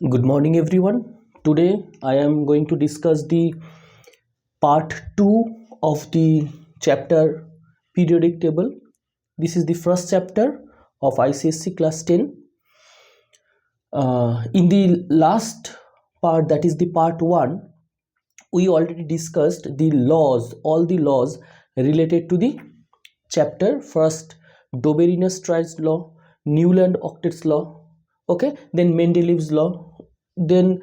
Good morning everyone. Today I am going to discuss the part 2 of the chapter periodic table. This is the first chapter of ICSE class 10. In the last part, that is the part 1, we already discussed the laws, all the laws related to the chapter. First, Doberinus-Trice law, Newland-Octet's law, okay, then Mendeleev's law, then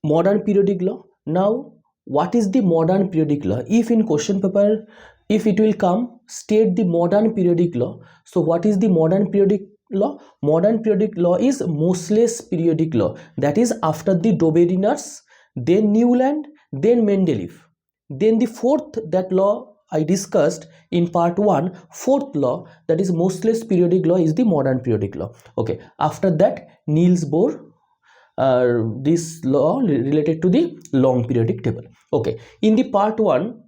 modern periodic law. Now what is the modern periodic law? If in question paper, if it will come, state the modern periodic law. So what is the modern periodic law? Modern periodic law is Moseley's periodic law, that is after the Doberinus, then Newland, then Mendeleev. Then the fourth, that law I discussed in part 1, fourth law, that is Moseley's periodic law, is the modern periodic law. Okay, after that Niels Bohr, this law related to the long periodic table. Okay, in the part 1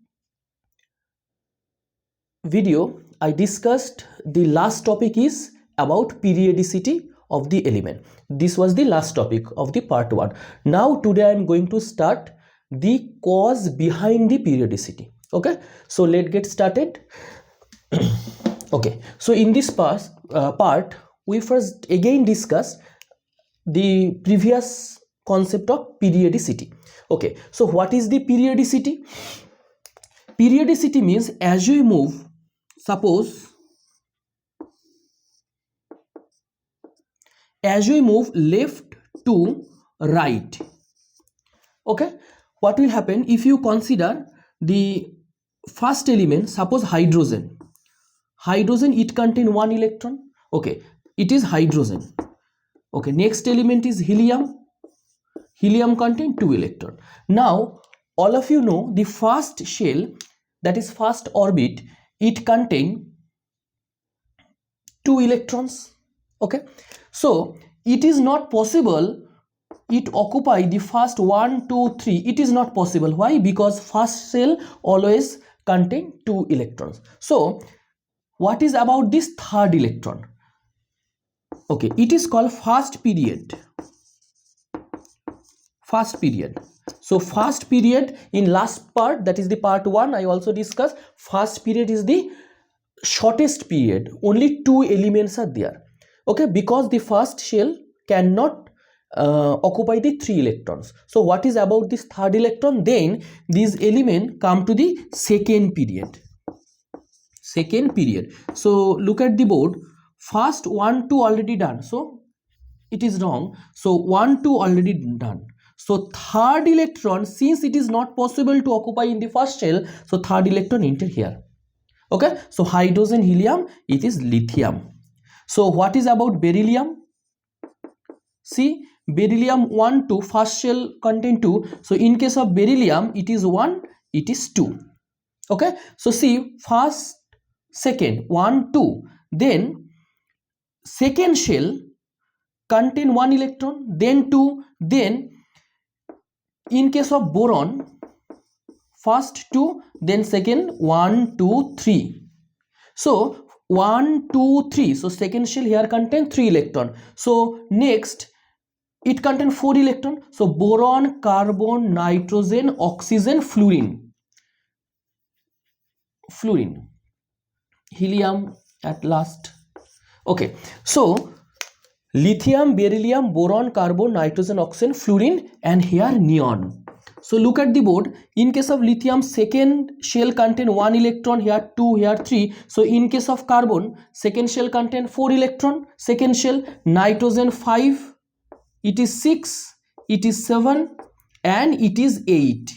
video I discussed the last topic is about periodicity of the element. This was the last topic of the part 1. Now today I am going to start the cause behind the periodicity. Okay, so let's get started. Okay, so in this part we first again discussed the previous concept of periodicity. Okay, so what is the periodicity? Periodicity means as we move, suppose as we move left to right, okay, what will happen if you consider the first element, suppose hydrogen, it contains 1 electron. Okay, it is hydrogen. Okay, next element is helium contains 2 electron. Now all of you know the first shell, that is first orbit, it contains 2 electrons. Okay, so it is not possible it occupy the first 1 2 3. It is not possible. Why? Because first shell always contain 2 electrons. So what is about this third electron? Okay, it is called first period. So first period, in last part, that is the part 1, I also discussed first period is the shortest period. Only 2 elements are there. Okay, because the first shell cannot occupy the 3 electrons. So what is about this third electron? Then these elements come to the second period. So look at the board. First 1 2 already done, so it is wrong. So 1 2 already done. So third electron, since it is not possible to occupy in the first shell, so third electron enter here. Okay, so hydrogen, helium, it is lithium. So what is about beryllium? See, beryllium 1 2, first shell contain 2. So in case of beryllium, it is 1, it is 2. Okay, so see, first second 1 2, then second shell contain 1 electron, then 2, then in case of boron, first 2, then second 1 2 3. So 1 2 3, so second shell here contain 3 electron. So next it contain 4 electron. So boron, carbon, nitrogen, oxygen, fluorine, helium at last. Okay, so lithium, beryllium, boron, carbon, nitrogen, oxygen, fluorine, and here neon. So look at the board. In case of lithium, second shell contain 1 electron, here 2, here 3. So in case of carbon, second shell contain 4 electron, second shell. Nitrogen 5, it is 6, it is 7, and it is 8.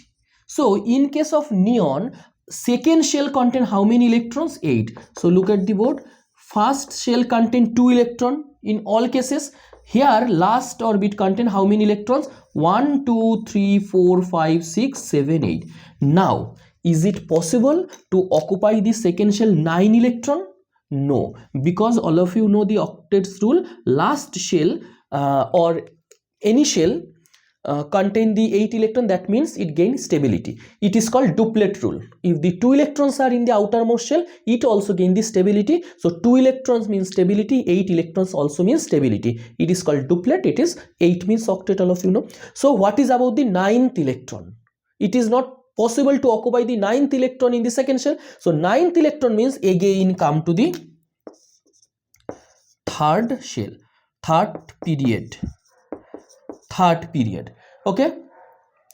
So in case of neon, second shell contain how many electrons? 8. So look at the board. First shell contain 2 electron in all cases. Here last orbit contain how many electrons? 1 2 3 4 5 6 7 8. Now is it possible to occupy the second shell 9 electron? No, because all of you know the octet's rule. Last shell or any shell contain the 8 electron, that means it gains stability. It is called duplet rule. If the 2 electrons are in the outermost shell, it also gains the stability. So 2 electrons means stability, 8 electrons also means stability. It is called duplet. It is 8 means octet, all of you know. So what is about the 9th electron? It is not possible to occupy the 9th electron in the second shell. So 9th electron means again come to the third shell, third period. Okay,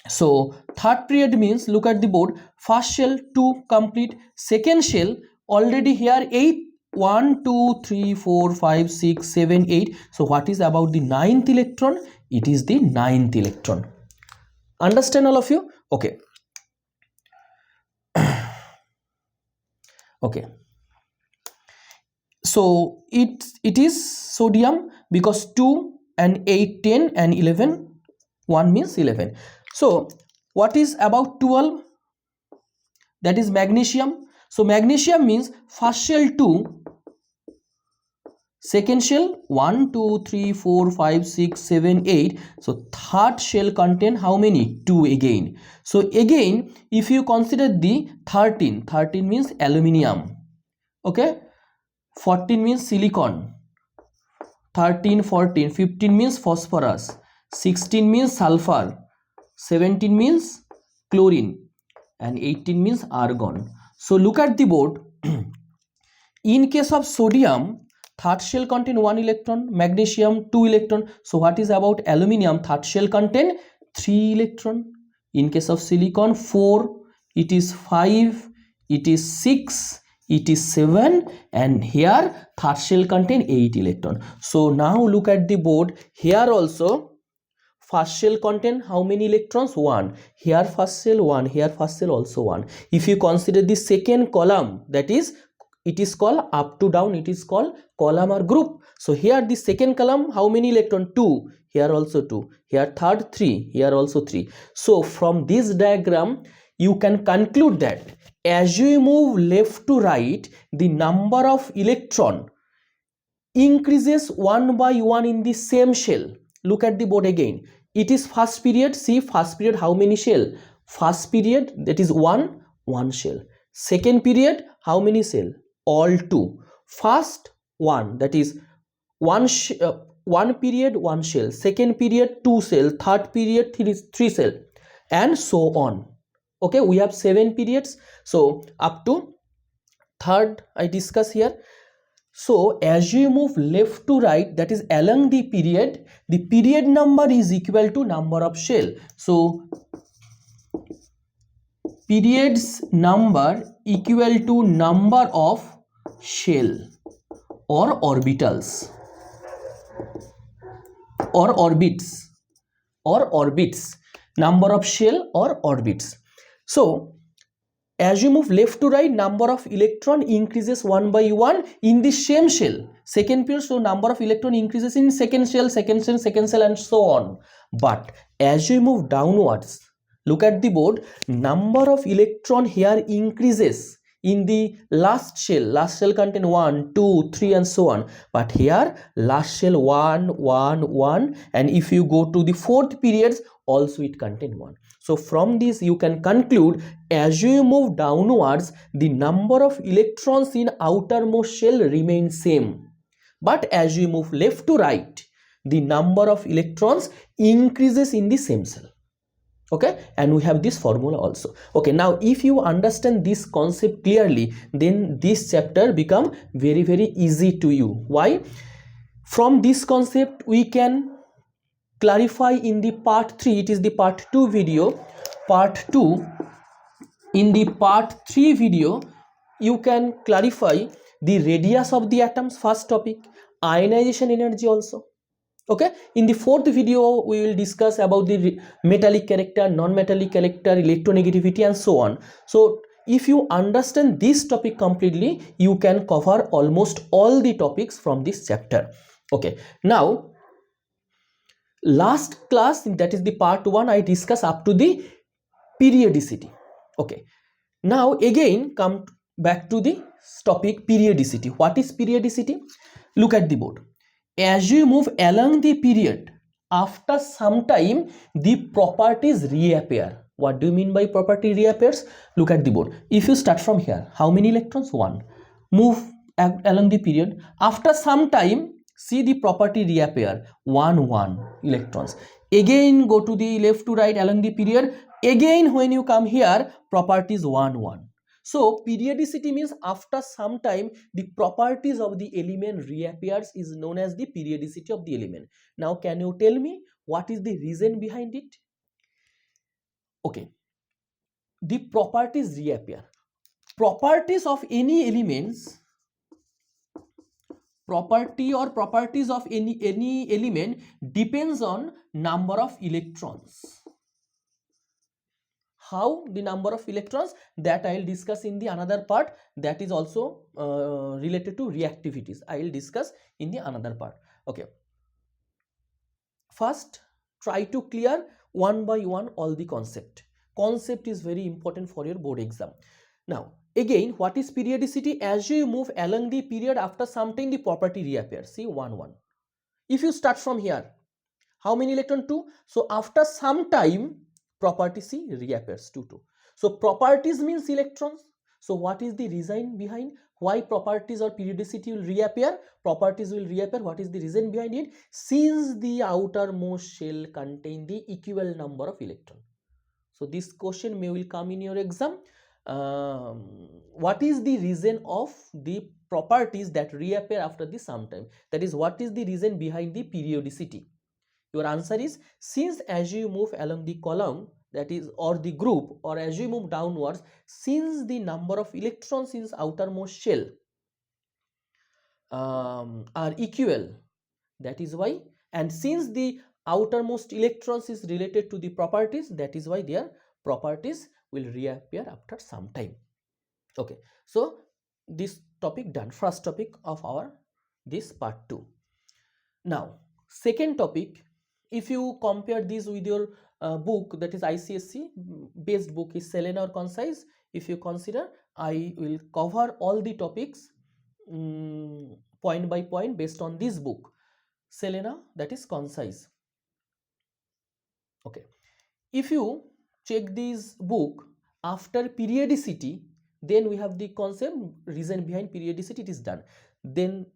so third period means, look at the board, first shell 2 complete, second shell already here 8, 1 2 3 4 5 6 7 8. So what is about the 9th electron? It is the 9th electron. Understand, all of you? Okay. Okay, so it is sodium, because 2 and 8 10 and 11, 1 means 11. So what is about 12? That is magnesium. So magnesium means first shell 2, second shell 1 2 3 4 5 6 7 8. So third shell contain how many? 2 again. So again, if you consider the 13 means aluminium, okay, 14 means silicon, 13 14 15 means phosphorus, 16 means sulfur, 17 means chlorine, and 18 means argon. So look at the board. In case of sodium, third shell contain 1 electron, magnesium 2 electron. So what is about aluminium? Third shell contain 3 electron. In case of silicon, 4, it is 5, it is 6, it is 7, and here third shell contain 8 electron. So now look at the board. Here also first shell contain how many electrons? 1. Here first shell 1, here first shell also 1. If you consider the second column, that is, it is called up to down, it is called column or group. So here the second column, how many electron? 2. Here also 2. Here third 3. Here also 3. So from this diagram, you can conclude that as you move left to right, the number of electron increases 1 by 1 in the same shell. Look at the board again. It is first period. See, first period how many shell? First period, that is 1 shell. Second period, how many shell? All 2. First 1, that is 1 period 1 shell. Second period 2 shell. Third period 3 shell, and so on. Okay, we have 7 periods. So up to third I discuss here. So as you move left to right, that is along the period number is equal to number of shell. So periods number equal to number of shell or orbitals or orbits, number of shell or orbits. So as you move left to right, number of electron increases 1 by 1 in the same shell. Second period, so number of electron increases in second shell, and so on. But as you move downwards, look at the board, number of electron here increases in the last shell contain 1 2 3 and so on. But here last shell 1 1 1, and if you go to the fourth periods, also it contain 1. So from this you can conclude, as you move downwards, the number of electrons in outermost shell remains same, but as you move left to right, the number of electrons increases in the same cell. Okay, and we have this formula also. Okay, now if you understand this concept clearly, then this chapter become very easy to you. Why? From this concept we can clarify in the part 3. It is the part 2 video. Part 2, in the part 3 video, you can clarify the radius of the atoms, first topic, ionization energy also. Okay, in the fourth video we will discuss about the metallic character, non-metallic character, electronegativity, and so on. So if you understand this topic completely, you can cover almost all the topics from this chapter. Okay, now last class, that is the part 1, I discuss up to the periodicity. Okay, now again come back to the topic periodicity. What is periodicity? Look at the board. As you move along the period, after some time the properties reappear. What do you mean by property reappears? Look at the board. If you start from here, how many electrons? 1. Move along the period. After some time, see the property reappear. 1 electrons. Again go to the left to right along the period. Again when you come here, properties 1. So periodicity means after some time the properties of the element reappears is known as the periodicity of the element. Now can you tell me what is the reason behind it? Okay, the properties reappear. Properties of any elements, properties of any element depends on number of electrons. How the number of electrons, that I will discuss in the another part, that is also related to reactivities. I will discuss in the another part. Okay, first try to clear one by one all the concept. Concept is very important for your board exam. Now again, what is periodicity? As you move along the period, after some time the property reappears. See 1. If you start from here, how many electron? 2. So after some time property C reappears 2. So properties means electrons. So what is the reason behind why properties or periodicity will reappear? Properties will reappear. What is the reason behind it? Since the outermost shell contain the equal number of electrons. So this question will come in your exam. What is the reason of the properties that reappear after the some time? That is, what is the reason behind the periodicity? Your answer is, since as you move along the column, that is, or the group, or as you move downwards, since the number of electrons in outermost shell are equal, that is why, and since the outermost electrons is related to the properties, that is why their properties will reappear after some time. Okay, so this topic done, first topic of our this part 2. Now second topic, if you compare this with your book, that is ICSE based book is Selena or Concise, if you consider, I will cover all the topics point by point based on this book Selena, that is Concise. Okay, if you check this book after periodicity, then we have the concept, reason behind periodicity, it is done. Then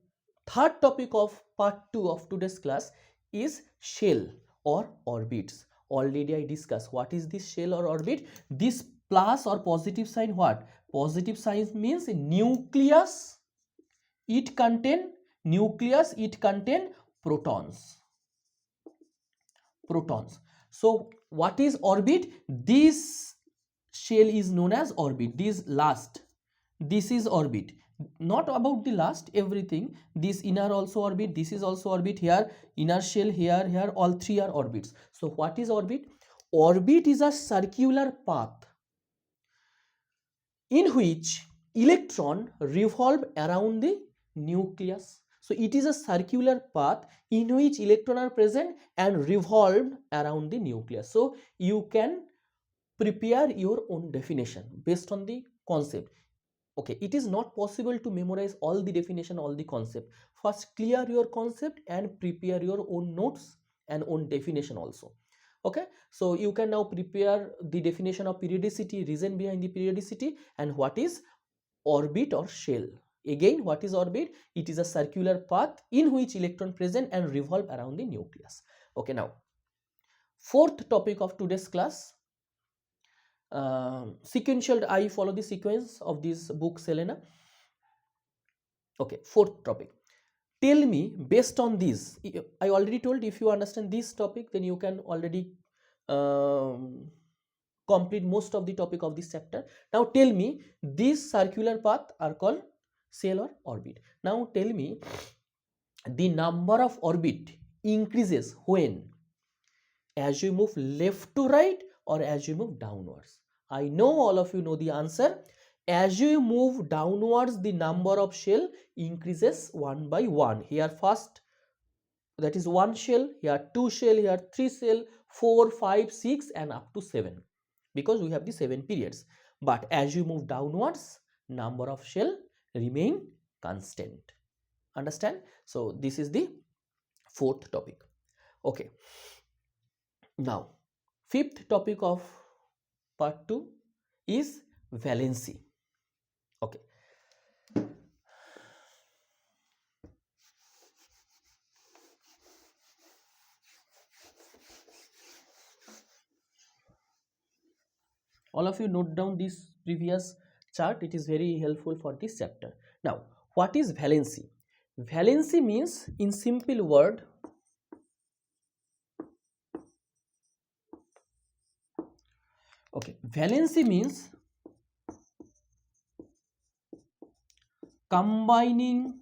third topic of part 2 of today's class is shell or orbits. Already I discussed what is this shell or orbit. This plus or positive sign, what? Positive sign means nucleus, it contain nucleus, it contain protons. So what is orbit? This shell is known as orbit. This is orbit. Not about the last, everything. This inner also orbit, this is also orbit. Here inner shell, here all three are orbits. So what is orbit? Orbit is a circular path in which electron revolve around the nucleus. So it is a circular path in which electrons are present and revolved around the nucleus. So you can prepare your own definition based on the concept. Okay, it is not possible to memorize all the definition, all the concept. First clear your concept and prepare your own notes and own definition also. Okay, so you can now prepare the definition of periodicity, reason behind the periodicity, and what is orbit or shell. Again, what is orbit? It is a circular path in which electron present and revolve around the nucleus. Okay, now fourth topic of today's class, sequential. I follow the sequence of this book Selena. Okay, fourth topic. Tell me, based on this, I already told, if you understand this topic, then you can already complete most of the topic of this chapter. Now tell me, these circular path are called shell or orbit. Now tell me, the number of orbit increases when? As you move left to right or as you move downwards? I know all of you know the answer. As you move downwards, the number of shell increases 1 by 1. Here first, that is 1 shell, here 2 shell, here 3 shell, 4, 5, 6 and up to 7, because we have the 7 periods. But as you move downwards, number of shell remain constant. Understand? So this is the fourth topic. Okay, now fifth topic of part 2 is valency. Okay, all of you note down this previous chart, it is very helpful for this chapter. Now what is valency? Valency means, in simple word, okay, valency means combining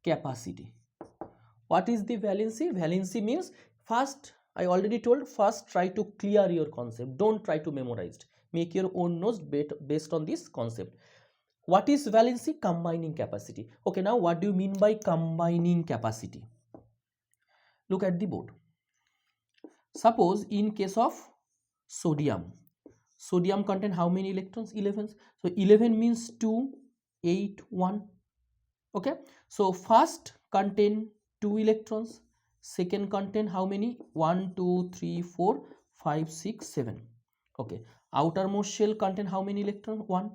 capacity. What is the valency? Valency means, first I already told, first try to clear your concept, don't try to memorize it, make your own notes based on this concept. What is valency? Combining capacity. Okay, now what do you mean by combining capacity? Look at the board. Suppose in case of sodium, sodium contain how many electrons? 11. So 11 means 2, 8, 1. Okay, so first contain 2 electrons, second contain how many? 1, 2, 3, 4, 5, 6, 7. Okay, outermost shell contain how many electrons? 1.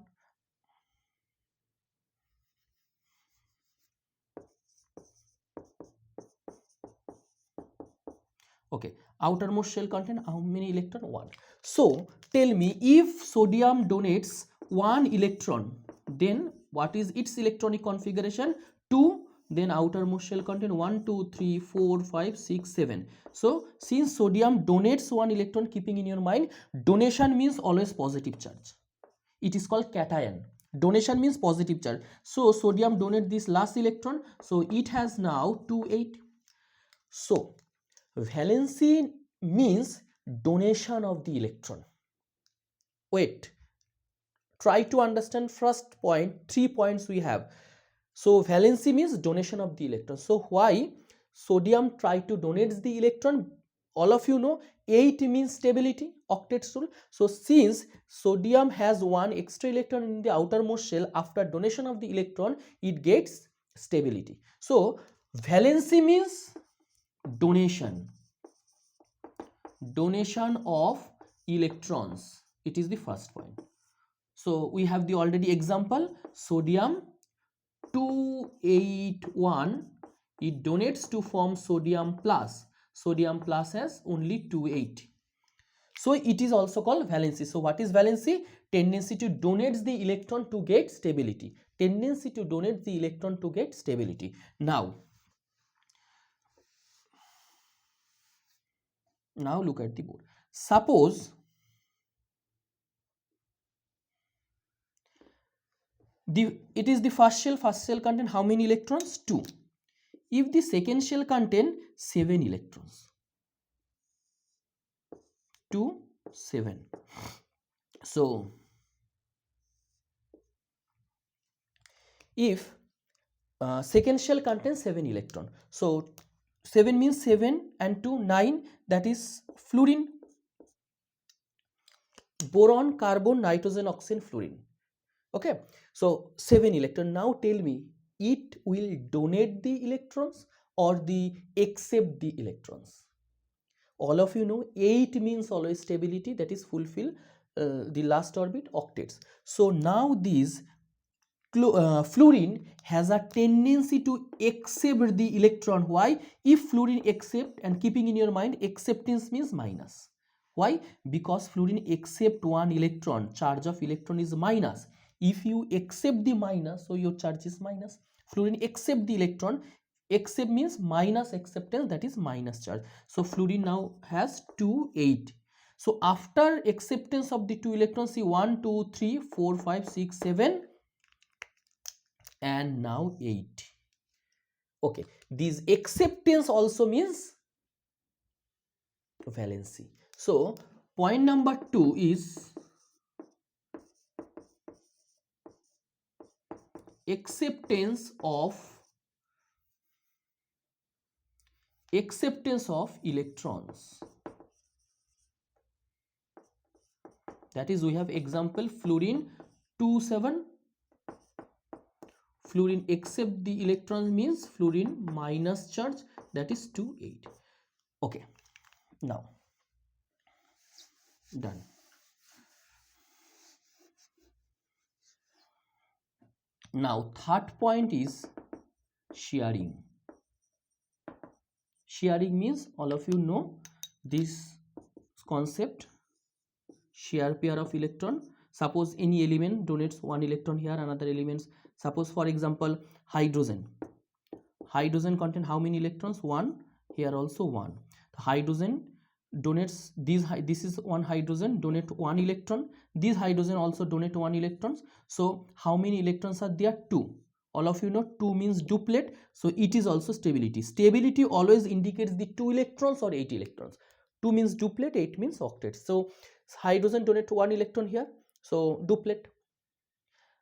Okay, outermost shell contain how many electron? 1. So tell me, if sodium donates 1 electron, then what is its electronic configuration? 2. Then outermost shell contain 1, 2, 3, 4, 5, 6, 7. So since sodium donates 1 electron, keeping in your mind, donation means always positive charge. It is called cation. Donation means positive charge. So sodium donates this last electron, so it has now 2, 8. So valency means donation of the electron. Wait, try to understand first point, 3 points we have. So valency means donation of the electron. So why sodium try to donate the electron? All of you know 8 means stability, octet rule. So since sodium has 1 extra electron in the outermost shell, after donation of the electron it gets stability. So valency means donation of electrons. It is the first point. So we have the already example, sodium 281, it donates to form sodium plus. Sodium plus has only 280. So it is also called valency. So what is valency? Tendency to donate the electron to get stability. Tendency to donate the electron to get stability. Now look at the board. Suppose it is the first shell contain how many electrons? 2. If the second shell contain 7 electrons, 2, 7. So if second shell contains 7 electron, so 7 means 7 and 2, 9, that is fluorine, boron, carbon, nitrogen, oxygen, fluorine. Okay, so 7 electron. Now tell me, it will donate the electrons or the accept the electrons? All of you know 8 means always stability, that is fulfill the last orbit, octets. So now these fluorine has a tendency to accept the electron. Why? If fluorine accept, and keeping in your mind, acceptance means minus. Why? Because fluorine accept 1 electron, charge of electron is minus. If you accept the minus, so your charge is minus. Fluorine accept the electron, accept means minus acceptance, that is minus charge. So fluorine now has 2, 8. So after acceptance of the 2 electrons, see 1, 2, 3, 4, 5, 6, 7 and now 8. Okay, this acceptance also means valency. So point number 2 is acceptance of electrons. That is, we have example fluorine 2, 7, fluorine accept the electrons means fluorine minus charge, that is 2 8. Okay, now done. Now third point is sharing. Sharing means all of you know this concept, share pair of electron. Suppose any element donates one electron here, another elements, suppose for example hydrogen. Hydrogen contain how many electrons? 1. Here also 1. Hydrogen donates this is one hydrogen, donate 1 electron. This hydrogen also donate 1 electrons. So how many electrons are there? 2. All of you know 2 means duplet, so it is also stability. Stability always indicates the 2 electrons or 8 electrons. 2 means duplet, 8 means octet. So hydrogen donate 1 electron here, so duplet.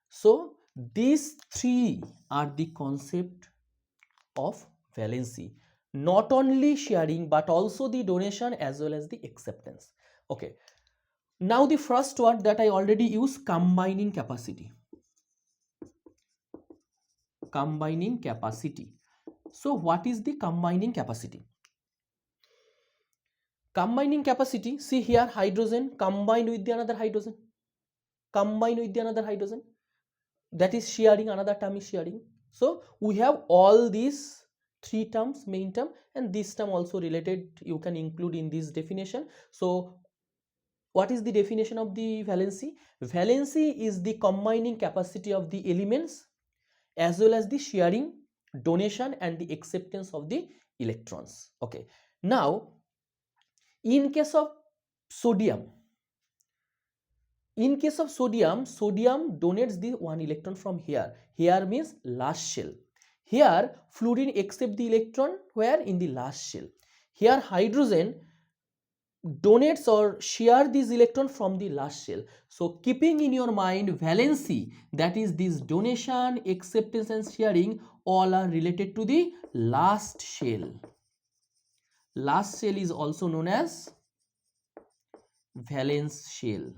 So these 3 are the concept of valency, not only sharing but also the donation as well as the acceptance. Okay, now the first word that I already used, combining capacity. Combining capacity. So what is the combining capacity? Combining capacity, see here hydrogen combined with the another hydrogen, combined with the another hydrogen, that is sharing, another term is sharing. So we have all these 3 terms, main term, and this term also related, you can include in this definition. So what is the definition of the valency? Valency is the combining capacity of the elements as well as the sharing, donation and the acceptance of the electrons. Okay, now in case of sodium, sodium donates the 1 electron from here. Here means last shell. Here fluorine accept the electron where? In the last shell. Here hydrogen donates or share this electron from the last shell. So keeping in your mind valency, that is this donation, acceptance and sharing, all are related to the last shell. Last shell is also known as valence shell.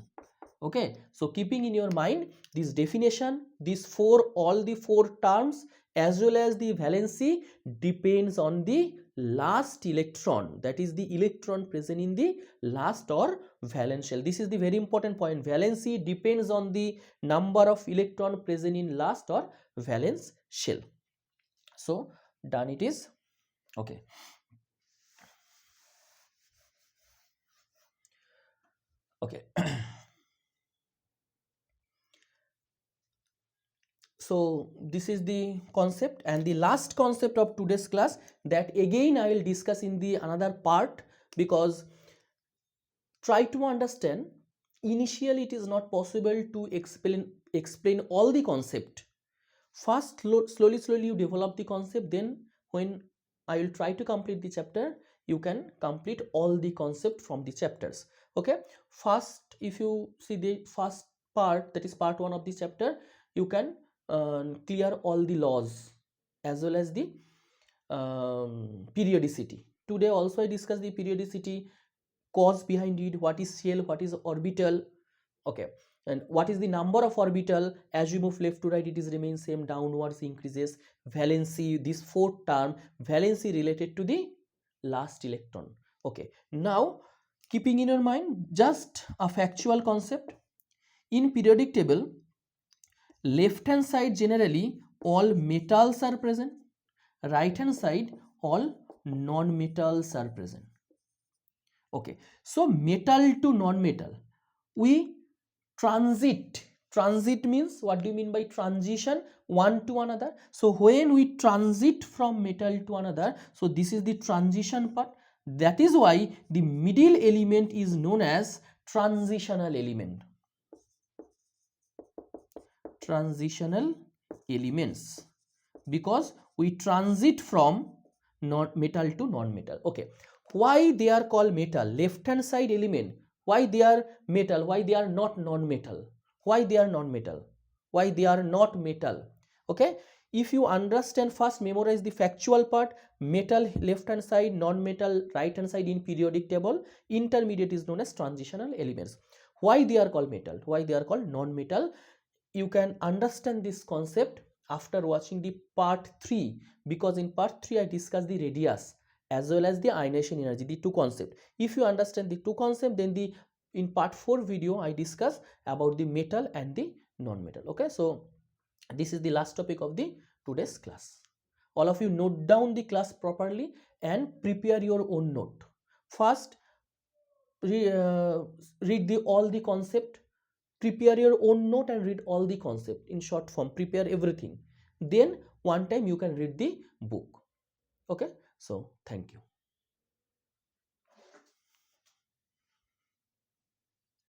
Okay, so keeping in your mind this definition, these all the 4 terms as well as the valency depends on the last electron, that is the electron present in the last or valence shell. This is the very important point. Valency depends on the number of electron present in last or valence shell. So done it is. Okay, okay. So this is the concept, and the last concept of today's class, that again I will discuss in the another part, because try to understand, initially it is not possible to explain all the concept. First slowly you develop the concept, then when I will try to complete the chapter, you can complete all the concept from the chapters. Okay, first if you see the first part, that is part 1 of the chapter, you can clear all the laws as well as the periodicity. Today also I discuss the periodicity, cause behind it, what is shell, what is orbital. Okay, and what is the number of orbital, as you move left to right it is remains same, downwards increases. Valency, this 4th term, valency related to the last electron. Okay, now keeping in your mind just a factual concept, in periodic table left hand side generally all metals are present, right hand side all non-metals are present. Okay, so metal to non-metal, we transit means, what do you mean by transition? One to another. So when we transit from metal to another, so this is the transition part. That is why the middle element is known as transitional element. Transitional elements, because we transit from metal to non-metal. Okay, why they are called metal? Left hand side element, why they are metal, why they are not non-metal, why they are non-metal, why they are not metal? Okay, if you understand, first memorize the factual part. Metal left hand side, non-metal right hand side in periodic table, intermediate is known as transitional elements. Why they are called metal, why they are called non-metal? You can understand this concept after watching the part 3, because in part 3 I discussed the radius as well as the ionization energy, the two concepts. If you understand the two concepts, then in part 4 video I discuss about the metal and the non-metal. Okay, so this is the last topic of the today's class. All of you note down the class properly and prepare your own note. First, read all the concept, prepare your own note and read all the concept in short form, prepare everything, then one time you can read the book. Okay, so thank you.